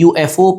UFO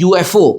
UFO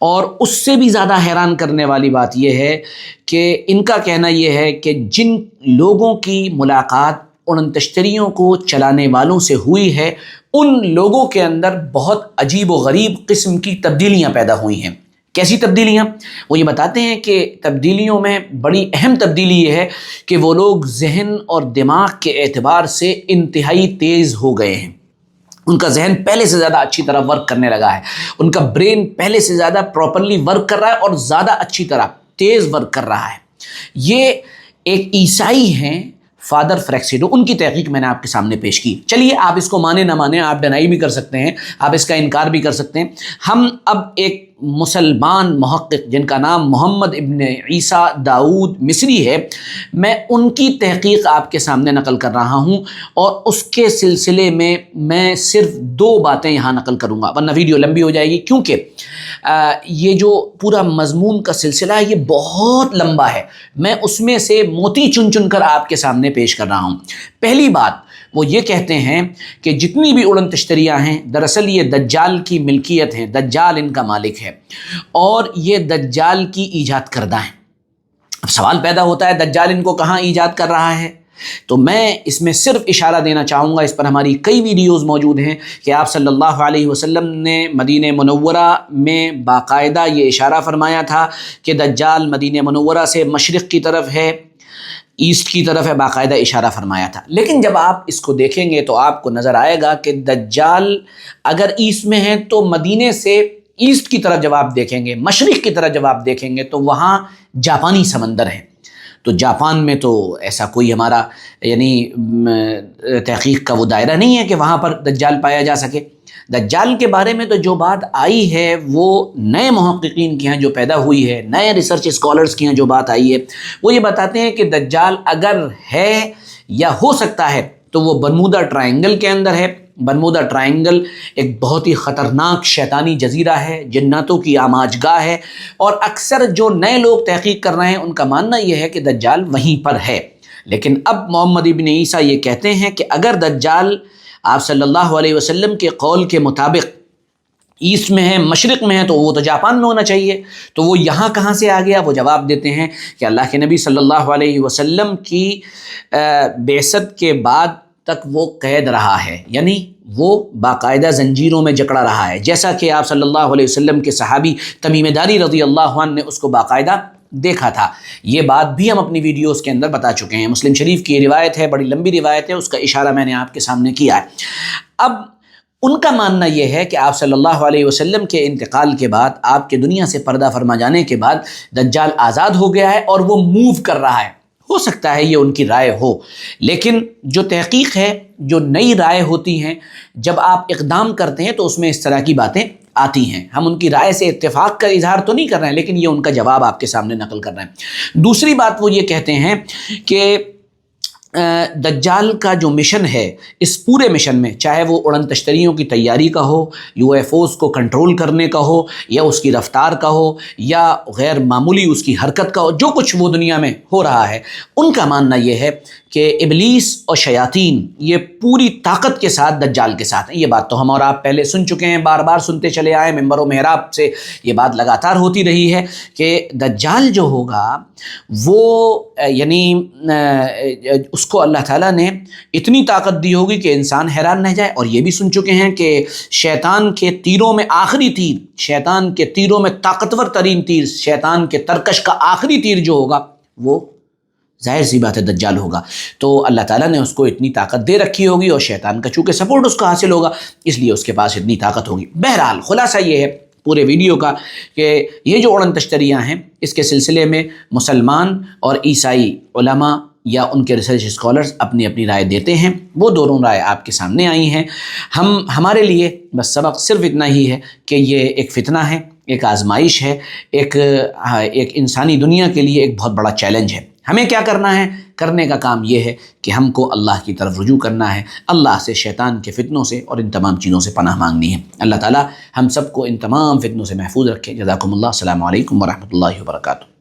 اور اس سے بھی زیادہ حیران کرنے والی بات یہ ہے کہ ان کا کہنا یہ ہے کہ جن لوگوں کی ملاقات اڑن تشتریوں کو چلانے والوں سے ہوئی ہے ان لوگوں کے اندر بہت عجیب و غریب قسم کی تبدیلیاں پیدا ہوئی ہیں۔ کیسی تبدیلیاں؟ وہ یہ بتاتے ہیں کہ تبدیلیوں میں بڑی اہم تبدیلی یہ ہے کہ وہ لوگ ذہن اور دماغ کے اعتبار سے انتہائی تیز ہو گئے ہیں۔ ان کا ذہن پہلے سے زیادہ اچھی طرح ورک کرنے لگا ہے، ان کا برین پہلے سے زیادہ پراپرلی ورک کر رہا ہے اور زیادہ اچھی طرح تیز ورک کر رہا ہے۔ یہ ایک عیسائی ہیں فادر فریکسیڈو، ان کی تحقیق میں نے آپ کے سامنے پیش کی۔ چلیے آپ اس کو مانیں نہ مانیں، آپ ڈینائی بھی کر سکتے ہیں، آپ اس کا انکار بھی کر سکتے ہیں۔ ہم اب ایک مسلمان محقق جن کا نام محمد ابن عیسیٰ داؤد مصری ہے، میں ان کی تحقیق آپ کے سامنے نقل کر رہا ہوں، اور اس کے سلسلے میں میں صرف 2 باتیں یہاں نقل کروں گا، ورنہ ویڈیو لمبی ہو جائے گی، کیونکہ یہ جو پورا مضمون کا سلسلہ ہے یہ بہت لمبا ہے۔ میں اس میں سے موتی چن چن کر آپ کے سامنے پیش کر رہا ہوں۔ پہلی بات وہ یہ کہتے ہیں کہ جتنی بھی اڑن تشتریاں ہیں دراصل یہ دجال کی ملکیت ہیں، دجال ان کا مالک ہے اور یہ دجال کی ایجاد کردہ ہیں۔ اب سوال پیدا ہوتا ہے دجال ان کو کہاں ایجاد کر رہا ہے؟ تو میں اس میں صرف اشارہ دینا چاہوں گا، اس پر ہماری کئی ویڈیوز موجود ہیں کہ آپ صلی اللہ علیہ وسلم نے مدینہ منورہ میں باقاعدہ یہ اشارہ فرمایا تھا کہ دجال مدینہ منورہ سے مشرق کی طرف ہے، ایسٹ کی طرف ہے، باقاعدہ اشارہ فرمایا تھا۔ لیکن جب آپ اس کو دیکھیں گے تو آپ کو نظر آئے گا کہ دجال اگر ایسٹ میں ہے تو مدینے سے ایسٹ کی طرف جب آپ دیکھیں گے، مشرق کی طرف جب آپ دیکھیں گے تو وہاں جاپانی سمندر ہے۔ تو جاپان میں تو ایسا کوئی ہمارا تحقیق کا وہ دائرہ نہیں ہے کہ وہاں پر دجال پایا جا سکے۔ دجال کے بارے میں تو جو بات آئی ہے وہ نئے محققین کے ہیں جو پیدا ہوئی ہے، نئے ریسرچ اسکالرز کی ہیں جو بات آئی ہے، وہ یہ بتاتے ہیں کہ دجال اگر ہے یا ہو سکتا ہے تو وہ برمودا ٹرائنگل کے اندر ہے۔ برمودا ٹرائنگل ایک بہت ہی خطرناک شیطانی جزیرہ ہے، جناتوں کی آماج گاہ ہے، اور اکثر جو نئے لوگ تحقیق کر رہے ہیں ان کا ماننا یہ ہے کہ دجال وہیں پر ہے۔ لیکن اب محمد ابن عیسیٰ یہ کہتے ہیں کہ اگر دجال آپ صلی اللہ علیہ وسلم کے قول کے مطابق ایسٹ میں ہے، مشرق میں ہے، تو وہ تو جاپان میں ہونا چاہیے، تو وہ یہاں کہاں سے آ گیا؟ وہ جواب دیتے ہیں کہ اللہ کے نبی صلی اللہ علیہ وسلم کی بعثت کے بعد تک وہ قید رہا ہے، یعنی وہ باقاعدہ زنجیروں میں جکڑا رہا ہے، جیسا کہ آپ صلی اللہ علیہ وسلم کے صحابی تمیم داری رضی اللہ عنہ نے اس کو باقاعدہ دیکھا تھا۔ یہ بات بھی ہم اپنی ویڈیوز کے اندر بتا چکے ہیں، مسلم شریف کی یہ روایت ہے، بڑی لمبی روایت ہے، اس کا اشارہ میں نے آپ کے سامنے کیا ہے۔ اب ان کا ماننا یہ ہے کہ آپ صلی اللہ علیہ وسلم کے انتقال کے بعد، آپ کے دنیا سے پردہ فرما جانے کے بعد دجال آزاد ہو گیا ہے اور وہ موو کر رہا ہے۔ ہو سکتا ہے یہ ان کی رائے ہو، لیکن جو تحقیق ہے، جو نئی رائے ہوتی ہیں، جب آپ اقدام کرتے ہیں تو اس میں اس طرح کی باتیں آتی ہیں۔ ہم ان کی رائے سے اتفاق کا اظہار تو نہیں کر رہے ہیں، لیکن یہ ان کا جواب آپ کے سامنے نقل کر رہے ہیں۔ دوسری بات وہ یہ کہتے ہیں کہ دجال کا جو مشن ہے، اس پورے مشن میں چاہے وہ اڑن تشتریوں کی تیاری کا ہو، یو ایف اوز کو کنٹرول کرنے کا ہو، یا اس کی رفتار کا ہو، یا غیر معمولی اس کی حرکت کا ہو، جو کچھ وہ دنیا میں ہو رہا ہے، ان کا ماننا یہ ہے کہ ابلیس اور شیاطین یہ پوری طاقت کے ساتھ دجال کے ساتھ ہیں۔ یہ بات تو ہم اور آپ پہلے سن چکے ہیں، بار بار سنتے چلے آئے، ممبر و محراب سے یہ بات لگاتار ہوتی رہی ہے کہ دجال جو ہوگا وہ یعنی اس کو اللہ تعالیٰ نے اتنی طاقت دی ہوگی کہ انسان حیران رہ جائے۔ اور یہ بھی سن چکے ہیں کہ شیطان کے تیروں میں آخری تیر، شیطان کے تیروں میں طاقتور ترین تیر، شیطان کے ترکش کا آخری تیر جو ہوگا وہ ظاہر سی بات ہے دجال ہوگا۔ تو اللہ تعالیٰ نے اس کو اتنی طاقت دے رکھی ہوگی، اور شیطان کا چونکہ سپورٹ اس کو حاصل ہوگا، اس لیے اس کے پاس اتنی طاقت ہوگی۔ بہرحال خلاصہ یہ ہے پورے ویڈیو کا کہ یہ جو اڑن تشتریاں ہیں، اس کے سلسلے میں مسلمان اور عیسائی علماء یا ان کے ریسرچ اسکالرز اپنی اپنی رائے دیتے ہیں، وہ دونوں رائے آپ کے سامنے آئی ہیں۔ ہمارے لیے بس سبق صرف اتنا ہی ہے کہ یہ ایک فتنہ ہے، ایک آزمائش ہے، ایک انسانی دنیا کے لیے ایک بہت بڑا چیلنج ہے۔ ہمیں کیا کرنا ہے؟ کرنے کا کام یہ ہے کہ ہم کو اللہ کی طرف رجوع کرنا ہے، اللہ سے شیطان کے فتنوں سے اور ان تمام چیزوں سے پناہ مانگنی ہے۔ اللہ تعالی ہم سب کو ان تمام فتنوں سے محفوظ رکھے۔ جزاکم اللہ، السلام علیکم ورحمۃ اللہ وبرکاتہ۔